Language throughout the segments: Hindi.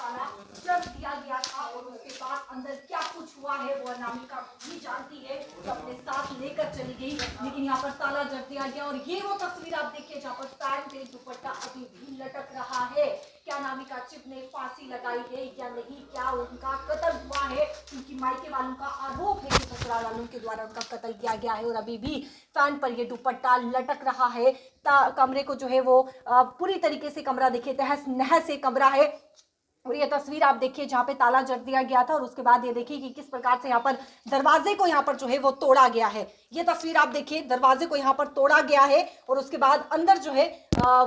ताला जड़ दिया गया था और उसके बाद अंदर क्या कुछ हुआ है वो अनामिका भी जानती है, तो अपने साथ लेकर चली गई। लेकिन यहाँ पर ताला जड़ दिया गया और ये वो तस्वीर आप देखिए जहाँ पर फैन पे दुपट्टा अभी भी लटक रहा है। क्या अनामिका चिप ने फांसी लगाई है या नहीं, क्या उनका कत्ल हुआ है, क्योंकि मायके वालों का आरोप है कि ससुराल वालों के द्वारा उनका कत्ल किया गया है और अभी भी फैन पर ये दुपट्टा लटक रहा है। कमरे को जो है वो पूरी तरीके से कमरा देखिए तहस नहस से कमरा है और ये तस्वीर आप देखिए जहाँ पे ताला जड़ दिया गया था और उसके बाद ये देखिए कि किस प्रकार से यहाँ पर दरवाजे को यहाँ पर जो है वो तोड़ा गया है। ये तस्वीर आप देखिए दरवाजे को यहाँ पर तोड़ा गया है और उसके बाद अंदर जो है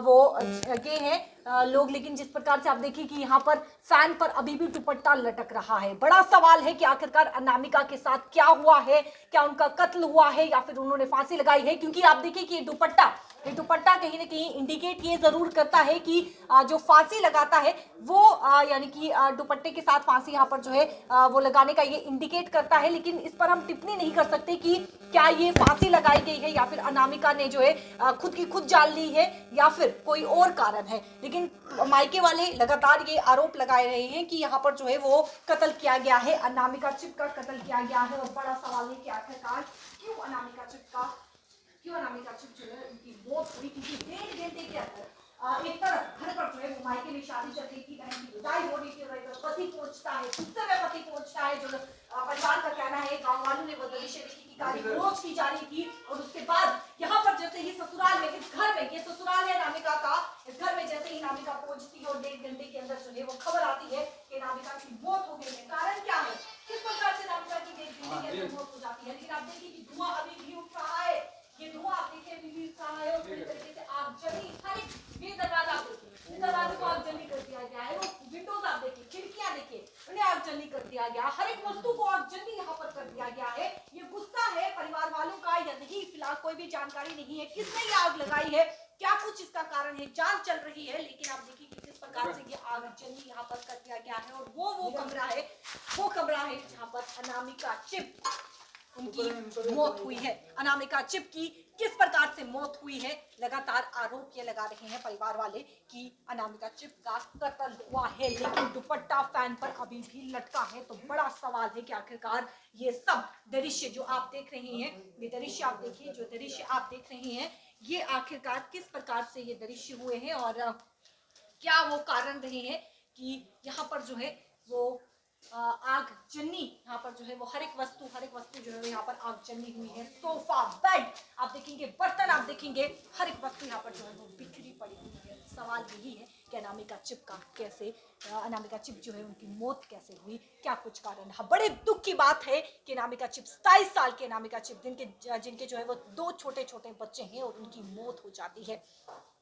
वो ये है लोग। लेकिन जिस प्रकार से आप देखिए कि यहाँ पर फैन पर अभी भी दुपट्टा लटक रहा है। बड़ा सवाल है कि आखिरकार अनामिका के साथ क्या हुआ है, क्या उनका कत्ल हुआ है या फिर उन्होंने फांसी लगाई है, क्योंकि आप देखिए कि ये दुपट्टा कहीं ना कहीं इंडिकेट ये जरूर करता है कि जो फांसी लगाता है वो यानी कि दुपट्टे के साथ फांसी यहाँ पर जो है वो लगाने का ये इंडिकेट करता है। लेकिन इस पर हम टिप्पणी नहीं कर सकते कि क्या ये फांसी लगाई गई है या फिर अनामिका ने जो है खुद की खुद जान ली है या फिर कोई और कारण है। लेकिन मायके वाले लगातार ये आरोप लगाए रहे हैं कि यहाँ पर जो है वो कत्ल किया गया है, अनामिका चिप का कत्ल किया गया है। और बड़ा सवाल है कि आखिरकार क्यों अनामिका चिप जो है उनकी मौत हुई, क्योंकि 1.5 घंटे के अंदर एक तरफ घर पर जो है वो मायके में शादी चल रही थी, बहन की विदाई हो रही थी और एक पति पहुंचता है, गुस्से में पति पहुंचता है। जो परिवार का कहना है, गांव वालों ने वो दृश्य देखी कि गाड़ी रोज की जा रही थी और उसके बाद यहाँ पर जैसे ही ससुराल में, इस घर में, ये ससुराल है अनामिका का, इस घर में जैसे ही अनामिका पहुंचती है और 1.5 घंटे के अंदर जो है वो खबर आती है कि अनामिका की मौत हो गई है। कारण क्या है, किस प्रकार से अनामिका की 1.5 घंटे के अंदर मौत हो जाती है। लेकिन आप देखिए कि धुआं अभी भी उठ रहा है, ये धुआं आप देखिए अभी भी उठ रहा है और पूरी तरीके से आगजनी, हर एक ये दरवाजा आप देखिए, दरवाजे को आगजनी कर दिया गया है, वो विंडोज आप देखिए, खिड़कियां देखिए, उन्हें आगजनी कर दिया गया, हर एक वस्तु को आगजनी यहाँ पर कर दिया गया है। ये गुस्सा है परिवार वालों का या नहीं, फिलहाल कोई भी जानकारी नहीं है किसने ये आग लगाई है, क्या कुछ इसका कारण है, जांच चल रही है। लेकिन आप देखिए कि किस प्रकार से ये आगजनी यहाँ पर कर दिया गया है और वो कमरा है जहाँ पर अनामिका चिप उनकी मौत हुई है। अनामिका चिप की किस प्रकार से मौत हुई है, लगातार आरोप ये लगा रहे हैं परिवार वाले कि अनामिका चिप का कत्ल हुआ है, लेकिन दुपट्टा फैन पर अभी भी लटका है। तो बड़ा सवाल है कि आखिरकार ये सब दृश्य जो आप देख रहे हैं, ये दृश्य आप देखिए, जो दृश्य आप देख रहे हैं, ये आखिरकार किस प्रकार से ये दृश्य हुए हैं और क्या वो कारण रहे हैं कि यहाँ पर जो है वो आगजनी, यहाँ पर जो है वो हर एक वस्तु जो है यहाँ पर आगजनी हुई है। सोफा, बेड आप देखेंगे, बर्तन आप देखेंगे, हर एक वस्तु यहाँ पर जो है वो बिखरी पड़ी हुई है। सवाल यही है कि अनामिका चिप जो है उनकी मौत कैसे हुई, क्या कुछ कारण है। बड़े दुख की बात है कि अनामिका चिप 27 साल के अनामिका चिप जिनके जो है वो 2 छोटे छोटे बच्चे हैं और उनकी मौत हो जाती है।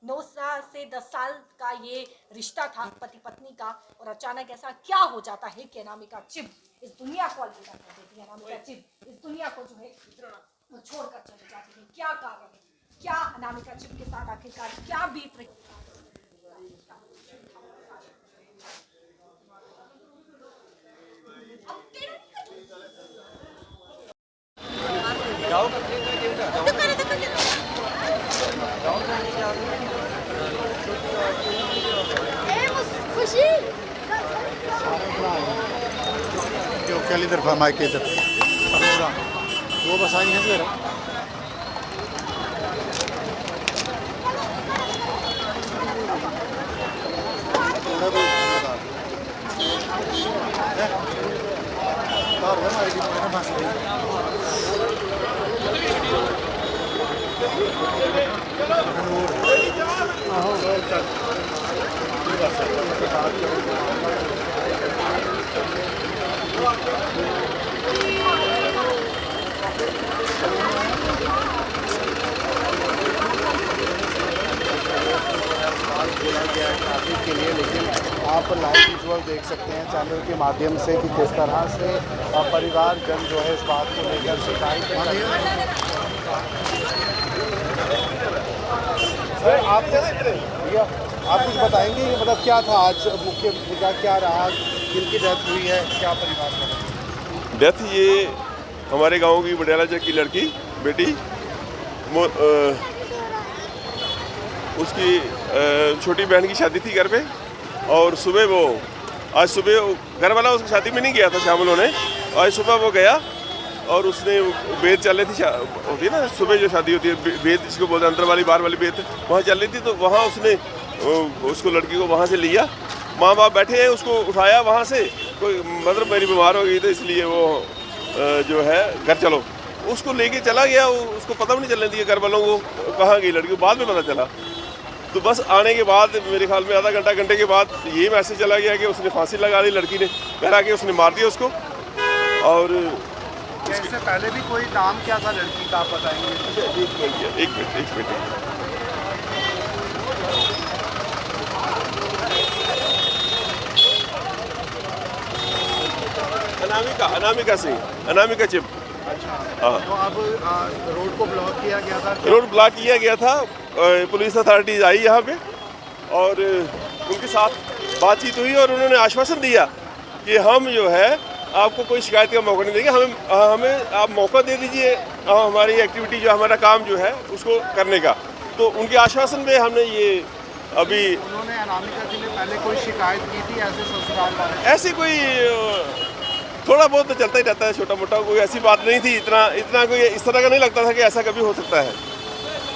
9 से 10 साल का ये रिश्ता था पति पत्नी का और अचानक ऐसा क्या हो जाता है कि अनामिका चिप इस दुनिया को अलविदा कर देती है। अनामिका चिप इस दुनिया को जो है छोड़कर चले जाती है। क्या कारण है, क्या अनामिका चिप के साथ आखिरकार क्या बीत रही है। खुशी पहली तरफा माइक के इधर वो बस आई है सर। बोला गया है ट्रैफिक के लिए, लेकिन आप लाइव विजुअल देख सकते हैं चैनल के माध्यम से कि किस तरह से परिवारजन जो है इस बात को लेकर शिकायत कर रहे हैं। सर भैया आप कुछ बताएंगे कि मतलब क्या था आज, मुख्य मुद्दा क्या रहा, किनकी डेथ हुई है, क्या परिवार का डेथ? ये हमारे गांव की बडियाला चक की लड़की बेटी उसकी छोटी बहन की शादी थी घर पे और सुबह वो आज सुबह घर वाला उसकी शादी में नहीं गया था शामिल होने, आज सुबह वो गया और उसने बेद चल रही थी, होती है ना सुबह जो शादी होती है बेद जिसको बोलते हैं अंदर वाली बाहर वाली बेद, वहाँ चल रही थी। तो वहाँ उसने उसको लड़की को वहाँ से लिया, माँ बाप बैठे हैं, उसको उठाया वहाँ से, कोई मतलब मेरी बीमार हो गई तो इसलिए वो जो है घर चलो, उसको लेके चला गया। उसको पता भी नहीं चलने दिया घर वालों को कहाँ गई लड़की, बाद में पता चला। तो बस आने के बाद मेरे ख्याल में आधा घंटे के बाद ये मैसेज चला गया कि उसने फांसी लगा ली लड़की ने, कह के उसने मार दिया उसको। और इससे पहले भी कोई नाम क्या था लड़की का, आप बताएंगे? एक मिनट। अनामिका सिंह, अनामिका चिप। अच्छा, तो अब रोड को ब्लॉक किया गया था? रोड ब्लॉक किया गया था, पुलिस अथॉरिटीज़ आई यहाँ पे और उनके साथ बातचीत हुई और उन्होंने आश्वासन दिया कि हम जो है आपको कोई शिकायत का मौका नहीं देंगे, हमें आप मौका दे दीजिए हमारी एक्टिविटी जो हमारा काम जो है उसको करने का। तो उनके आश्वासन में हमने ये अभी उन्होंने अनामिका जी ने पहले कोई शिकायत की थी ऐसे ससुराल वाले? ऐसी कोई थोड़ा बहुत तो चलता ही रहता है, छोटा मोटा, कोई ऐसी बात नहीं थी, इतना कोई इस तरह का नहीं लगता था कि ऐसा कभी हो सकता है।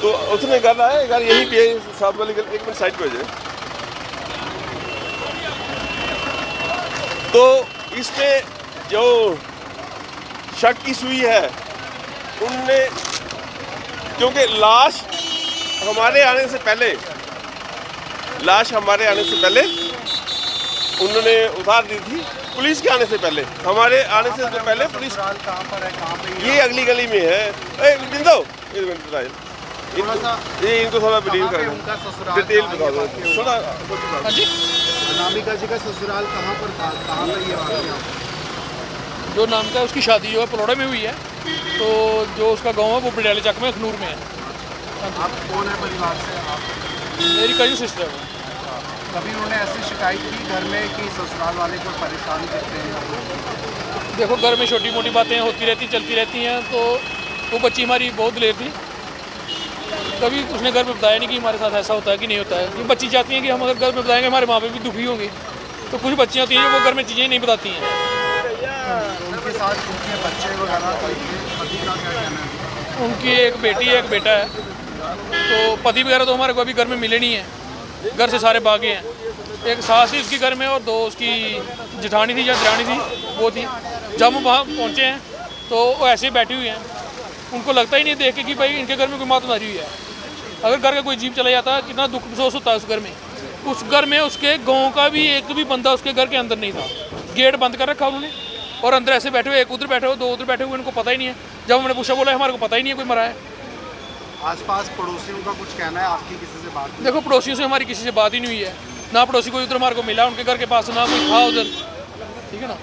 तो उसने घर आया, घर यहीं पे साथ वाली घर, एक मिनट साइड पे हो जाए। तो इस पे जो शक की सुई है उनने, क्योंकि लाश हमारे आने से पहले उन्होंने उतार दी थी, पुलिस के आने से पहले, हमारे आने से तो पहले पुलिस। कहाँ पर है, कहाँ पे? ये अगली गली में है। ये इनको थोड़ा बिलीव कर, डिटेल बता दो थोड़ा। अनामिका जी का ससुराल कहाँ पर था, कहाँ पर ये वाक़या? जो नाम का उसकी शादी जो है पलौड़ा में हुई है, तो जो उसका गांव है वो बडियाले चक में अखनूर में है। आप कौन है परिवार से? आप? मेरी कजिन सिस्टर है। कभी उन्होंने ऐसी शिकायत की घर में कि ससुराल वाले को परेशान करते हैं? देखो घर में छोटी मोटी बातें होती रहती, चलती रहती हैं। तो वो बच्ची हमारी बहुत दिलेर थी, कभी उसने घर में बताया नहीं कि हमारे साथ ऐसा होता है कि नहीं होता है। क्योंकि बच्ची चाहती हैं कि हम अगर घर में बताएंगे हमारे माँ बाप भी दुखी होंगे। तो कुछ बच्चियाँ होती हैं जो वो घर में चीज़ें नहीं बताती हैं। उनके साथ उनके बच्चे वगैरह, तो पति का क्या कहना है? उनकी एक बेटी है, एक बेटा है। तो पति वगैरह तो हमारे को अभी घर में मिले नहीं हैं, घर से सारे भागे हैं। एक सास थी उसकी घर में और दो उसकी जेठानी थी या दरानी थी, वो थी। जब हम वहाँ पहुँचे हैं तो वो ऐसे ही बैठी हुई हैं, उनको लगता ही नहीं देख के कि भाई इनके घर में कोई मात मारी हुई है। अगर घर का कोई जीव चला जाता है कितना दुख अफसोस होता है उस घर में। उस घर में उसके गाँव का भी एक भी बंदा उसके घर के अंदर नहीं था, गेट बंद कर रखा उन्होंने और अंदर ऐसे बैठे हुए, एक उधर बैठे हुए, दो उधर बैठे हुए, इनको पता ही नहीं है। जब हमने पूछा बोला हमारे को पता ही नहीं है कोई मरा है। आसपास पड़ोसियों का कुछ कहना है, आपकी किसी से बात हुई? देखो पड़ोसियों से हमारी किसी से बात ही नहीं हुई है, ना पड़ोसी कोई उधर हमारे को मिला उनके घर के पास, ना कोई था उधर, ठीक है ना।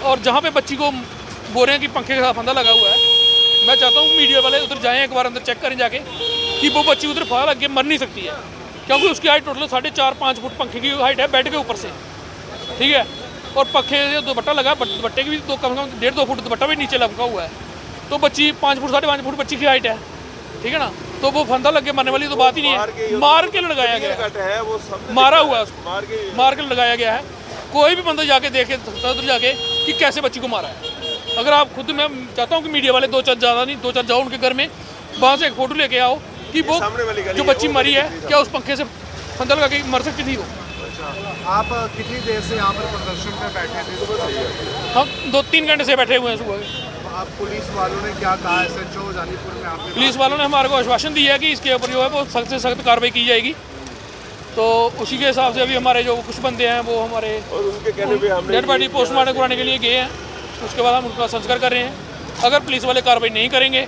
और जहाँ पे बच्ची को बोल रहे हैं कि पंखे का फंदा लगा हुआ है, मैं चाहता हूँ मीडिया वाले उधर जाएँ, एक बार अंदर चेक करें जाके कि वो बच्ची उधर फाल लग के मर नहीं सकती है, क्योंकि उसकी हाइट टोटल 4.5-5 फुट पंखे की हाइट है बेड के ऊपर से, ठीक है। और पंखे जो दुपट्टा लगा, दुपट्टे की भी कम से कम 1.5-2 फुट दुपट्टा भी नीचे लगा हुआ है। तो बच्ची 5 फुट 5.5 फुट बच्ची की हाइट है, ठीक है ना। तो वो फंदा लग के मरने वाली तो बात ही नहीं है। मार के लड़ाया गया है, मारा हुआ है उसको, मार के लगाया गया है। कोई भी बंदा जाके देखे उधर जाके कि कैसे बच्ची को मारा है। अगर आप खुद, मैं चाहता हूँ कि मीडिया वाले 2-4 ज़्यादा नहीं 2-4 जाओ उनके घर में, वहाँ से एक फ़ोटो लेके आओ कि वो जो बच्ची मरी है क्या उस पंखे से फंदा लगा के मर सकती थी वो। आप कितनी देर से यहाँ पर प्रदर्शन में बैठे थे? हम 2-3 घंटे से बैठे हुए हैं सुबह। आप पुलिस वालों ने क्या कहा? SHO जानीपुर में आपने पुलिस वालों ने हमारे को आश्वासन दिया है कि इसके ऊपर जो है वो सख्त से सख्त कार्रवाई की जाएगी। तो उसी के हिसाब से अभी हमारे जो कुछ बंदे हैं वो हमारे डेड बॉडी पोस्टमार्टम कराने के लिए गए हैं, उसके बाद हम उनका संस्कार कर रहे हैं। अगर पुलिस वाले कार्रवाई नहीं करेंगे,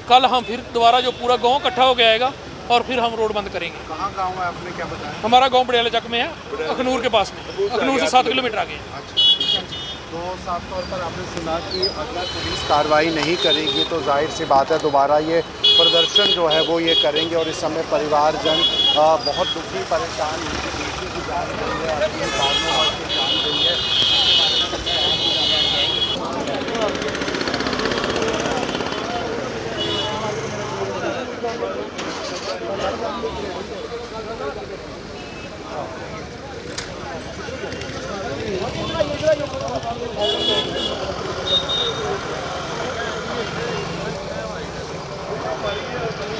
कल हम फिर दोबारा जो पूरा गाँव इकट्ठा हो गया आएगा और फिर हम रोड बंद करेंगे। कहाँ गाँव है, आपने क्या बताया? हमारा गाँव बडियाला चक में है, अखनूर के पास में, अखनूर से 7 किलोमीटर आगे। तो साफ तौर पर आपने सुना कि अगर पुलिस कार्रवाई नहीं करेगी तो जाहिर सी बात है दोबारा ये प्रदर्शन जो है वो ये करेंगे। और इस समय परिवारजन बहुत दुखी परेशान, उनकी बेटी की जान गई है, अपने कारणों की जान गई है।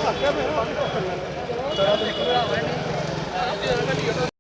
है